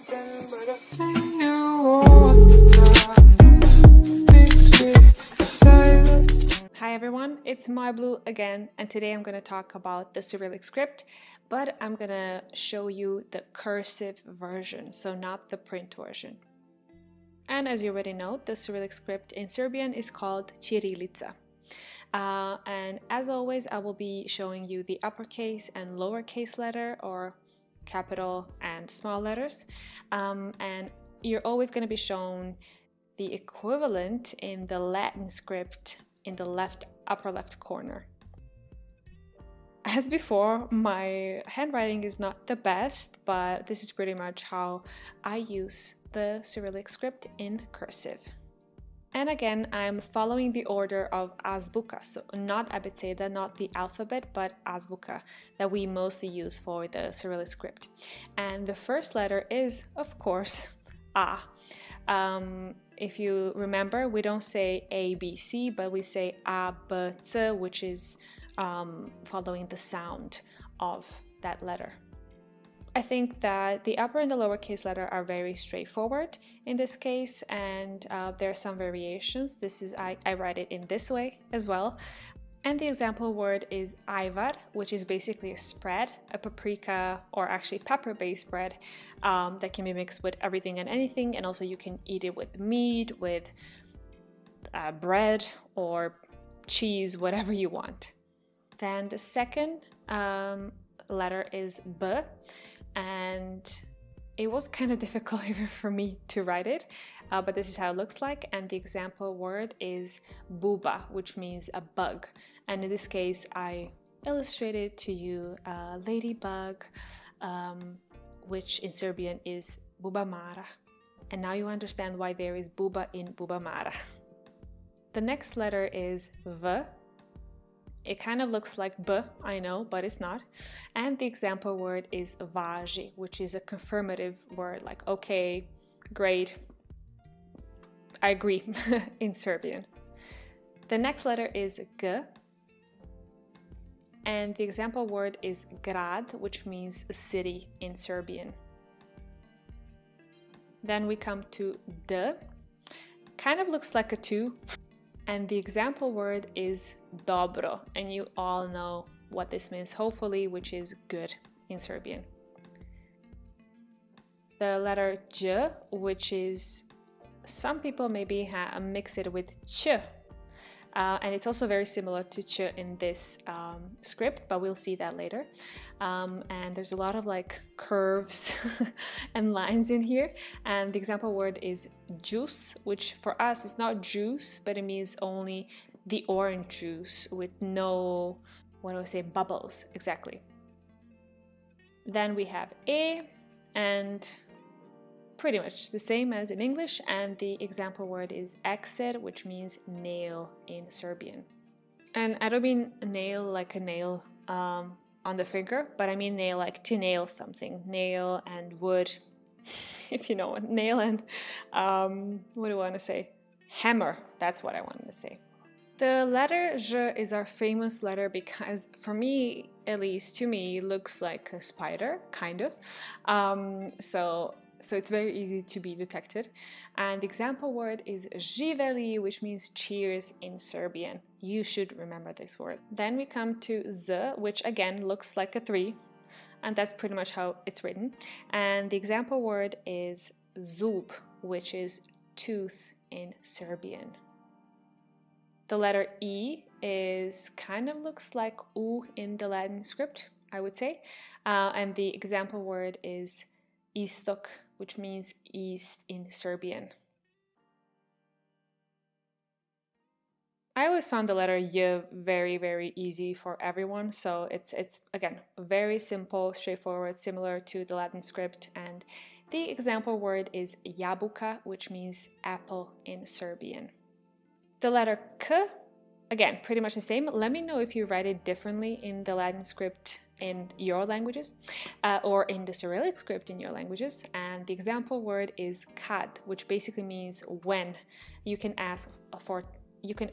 Hi everyone, it's MyBlue again, and today I'm going to talk about the Cyrillic script, but I'm going to show you the cursive version, so not the print version. And as you already know, the Cyrillic script in Serbian is called Cyrillica. And as always, I will be showing you the uppercase and lowercase letter, or capital and small letters, and you're always going to be shown the equivalent in the Latin script in the upper left corner. As before, my handwriting is not the best, but this is pretty much how I use the Cyrillic script in cursive. And again, I'm following the order of azbuka, so not abeceda, not the alphabet, but azbuka, that we mostly use for the Cyrillic script. And the first letter is, of course, A. If you remember, we don't say A, B, C, but we say A, B, C, which is following the sound of that letter. I think that the upper and the lowercase letter are very straightforward in this case, and there are some variations. I write it in this way as well. And the example word is ajvar, which is basically a spread, a paprika or actually pepper-based spread that can be mixed with everything and anything, and also you can eat it with meat, with bread or cheese, whatever you want. Then the second letter is B, and it was kind of difficult even for me to write it, but this is how it looks like. And the example word is buba, which means a bug. And in this case, I illustrated to you a ladybug, which in Serbian is bubamara. And now you understand why there is buba in bubamara. The next letter is V. It kind of looks like B, I know, but it's not. And the example word is važi, which is a confirmative word, like okay, great, I agree in Serbian. The next letter is G. And the example word is grad, which means a city in Serbian. Then we come to D. Kind of looks like a 2. And the example word is dobro, and you all know what this means, hopefully, which is good in Serbian. The letter J, which is, some people maybe mix it with ch, and it's also very similar to ch in this script, but we'll see that later. And there's a lot of like curves and lines in here. And the example word is juice, which for us is not juice, but it means only the orange juice with no, bubbles, exactly. Then we have E, and pretty much the same as in English, and the example word is ekser, which means nail in Serbian. And I don't mean nail like a nail on the finger, but I mean nail like to nail something. Nail and wood, if you know what, nail and, what do I want to say? Hammer, that's what I wanted to say. The letter J is our famous letter because, for me, at least to me, it looks like a spider, kind of. So it's very easy to be detected. And the example word is živeli, which means cheers in Serbian. You should remember this word. Then we come to Z, which again looks like a 3, and that's pretty much how it's written. And the example word is zub, which is tooth in Serbian. The letter E kind of looks like U in the Latin script, I would say. And the example word is istok, which means east in Serbian. I always found the letter Y very, very easy for everyone. So it's again, very simple, straightforward, similar to the Latin script. And the example word is jabuka, which means apple in Serbian. The letter K, again, pretty much the same. Let me know if you write it differently in the Latin script in your languages, or in the Cyrillic script in your languages. And the example word is kad, which basically means when. You can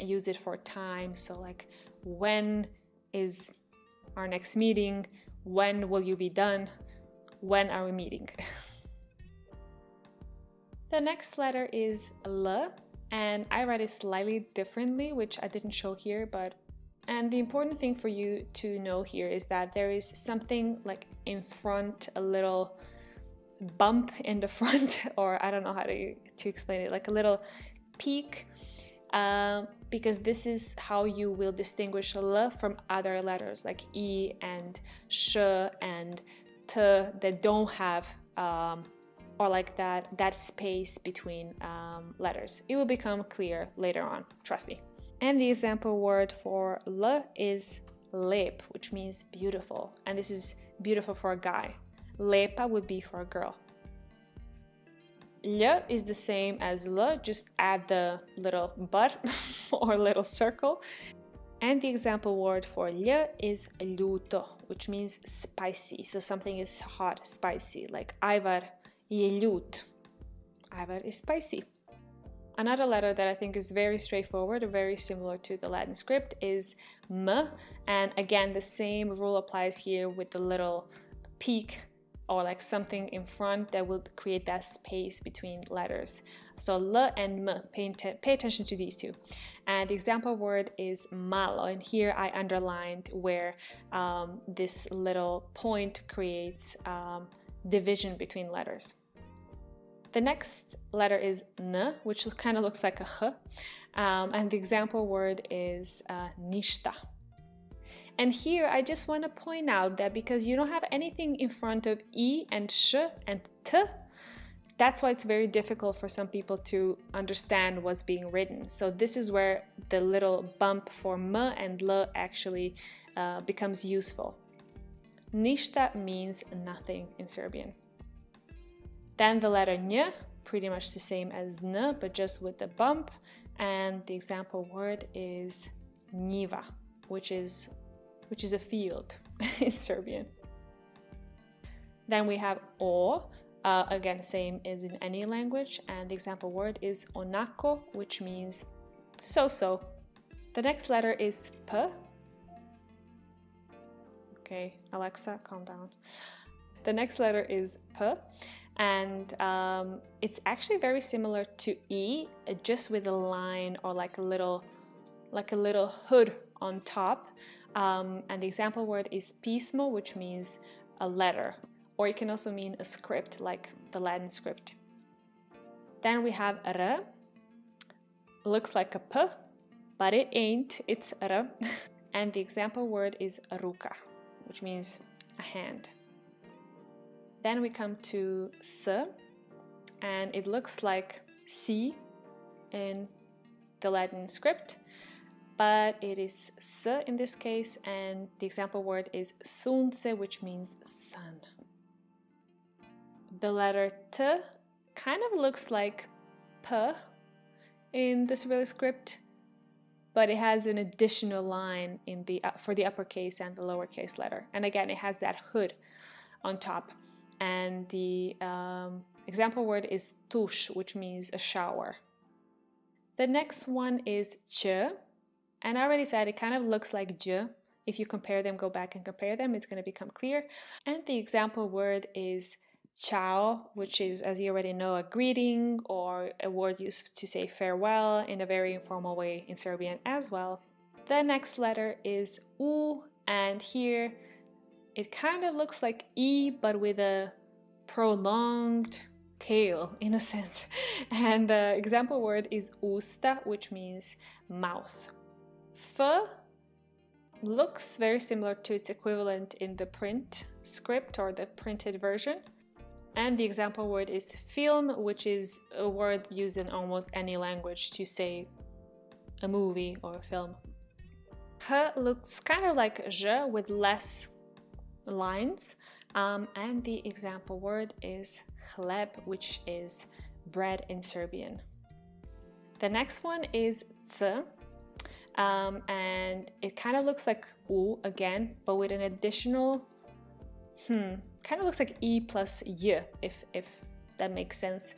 use it for time, so like, when is our next meeting? When will you be done? When are we meeting? The next letter is L, and I write it slightly differently, which I didn't show here, and the important thing for you to know here is that there is something like in front, a little bump in the front, or I don't know how to explain it, like a little peak, because this is how you will distinguish L from other letters like E and Sh and T that don't have or like that space between letters. It will become clear later on, trust me. And the example word for L is lep, which means beautiful, and this is beautiful for a guy. Lepa would be for a girl. L is the same as L, just add the little but or little circle. And the example word for L is ljuto, which means spicy. So something is hot, spicy, like Ivar je ljut. Ivar is spicy. Another letter that I think is very straightforward, very similar to the Latin script, is M. And again, the same rule applies here with the little peak or like something in front that will create that space between letters. So L and M, pay attention to these two. And the example word is malo, and here I underlined where this little point creates division between letters. The next letter is N, which kind of looks like a H, and the example word is ništa. And here I just want to point out that because you don't have anything in front of E and Sh and T, that's why it's very difficult for some people to understand what's being written. So this is where the little bump for M and L actually becomes useful. Ništa means nothing in Serbian. Then the letter Nj, pretty much the same as N, but just with the bump. And the example word is njiva, which is a field in Serbian. Then we have O, again, same as in any language. And the example word is onako, which means so-so. The next letter is P. Okay, Alexa, calm down. The next letter is P. And it's actually very similar to E, just with a line or like a little hood on top. And the example word is pismo, which means a letter, or it can also mean a script, like the Latin script. Then we have R. Looks like a P, but it ain't, it's R. And the example word is ruka, which means a hand. Then we come to S, and it looks like C in the Latin script, but it is S in this case, and the example word is sunce, which means sun. The letter T kind of looks like P in the Cyrillic script, but it has an additional line in for the uppercase and the lowercase letter. And again, it has that hood on top. And the example word is tush, which means a shower. The next one is ch, and I already said it kind of looks like j. If you compare them, go back and compare them, it's going to become clear. And the example word is ciao, which is, as you already know, a greeting or a word used to say farewell in a very informal way in Serbian as well. The next letter is u, and here it kind of looks like E, but with a prolonged tail, in a sense. And the example word is usta, which means mouth. F looks very similar to its equivalent in the print script or the printed version. And the example word is film, which is a word used in almost any language to say a movie or a film. H looks kind of like j with less lines, and the example word is hleb, which is bread in Serbian. The next one is c, and it kind of looks like u again, but with an additional kind of looks like e plus y, if that makes sense,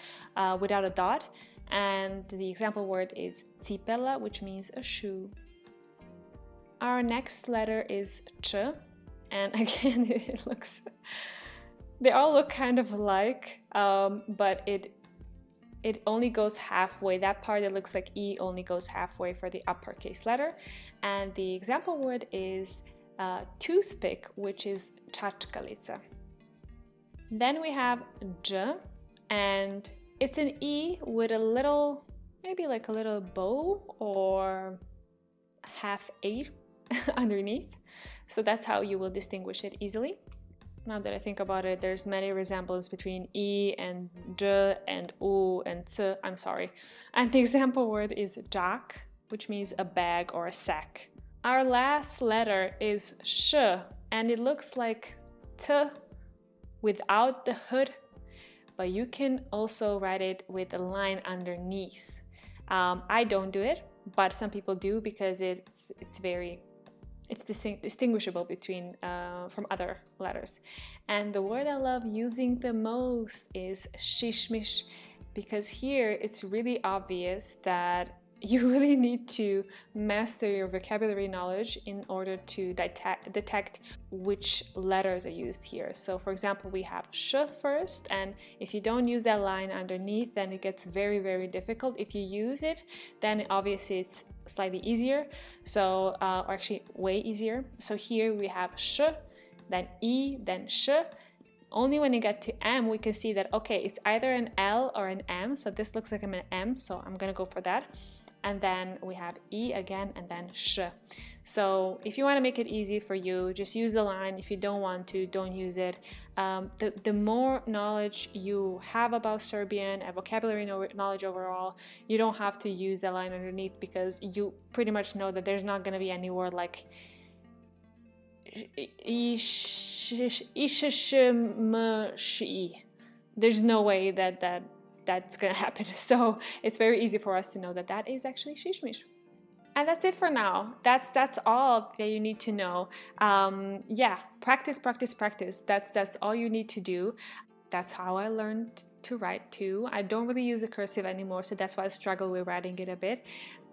without a dot. And the example word is cipela, which means a shoe. Our next letter is ch. And again, they all look kind of alike, but it only goes halfway. That part that looks like E only goes halfway for the uppercase letter. And the example word is toothpick, which is čačkalica. Then we have J, and it's an E with a little, maybe like a little bow or half A underneath. So that's how you will distinguish it easily. Now that I think about it, there's many resemblance between E and J and U and C, I'm sorry. And the example word is jak, which means a bag or a sack. Our last letter is sh, and it looks like T without the hood, but you can also write it with a line underneath. I don't do it, but some people do because it's distinguishable between from other letters. And the word I love using the most is shishmish, because here it's really obvious that you really need to master your vocabulary knowledge in order to detect which letters are used here. So for example, we have sh first, and if you don't use that line underneath, then it gets very, very difficult. If you use it, then obviously it's slightly easier, so or actually way easier. So here we have sh, then E, then sh. Only when you get to M, we can see that, okay, it's either an L or an M. So this looks like an M, so I'm gonna go for that. And then we have E again, and then sh. So if you want to make it easy for you, just use the line. If you don't want to, don't use it. The more knowledge you have about Serbian and vocabulary knowledge overall, you don't have to use that line underneath, because you pretty much know that there's not going to be any word like there's no way that's gonna happen. So it's very easy for us to know that that is actually shishmish. And that's it for now. That's all that you need to know. Yeah, practice. That's all you need to do. That's how I learned to write too. I don't really use a cursive anymore, so that's why I struggle with writing it a bit.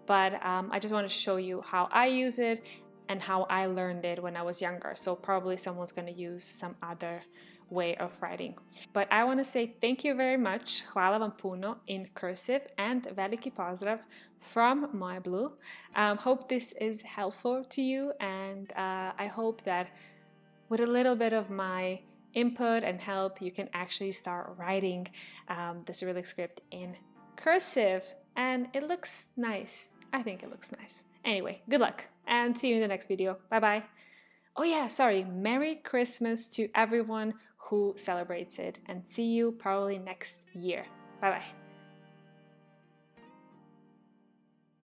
But I just wanted to show you how I use it and how I learned it when I was younger. So probably someone's gonna use some other way of writing. But I want to say thank you very much, hvala vam puno in cursive, and veliki pozdrav from My Blue. Hope this is helpful to you, and I hope that with a little bit of my input and help, you can actually start writing the Cyrillic script in cursive, and it looks nice. I think it looks nice. Anyway, good luck, and see you in the next video. Bye bye. Oh yeah, sorry, Merry Christmas to everyone who celebrates it, and see you probably next year. Bye bye.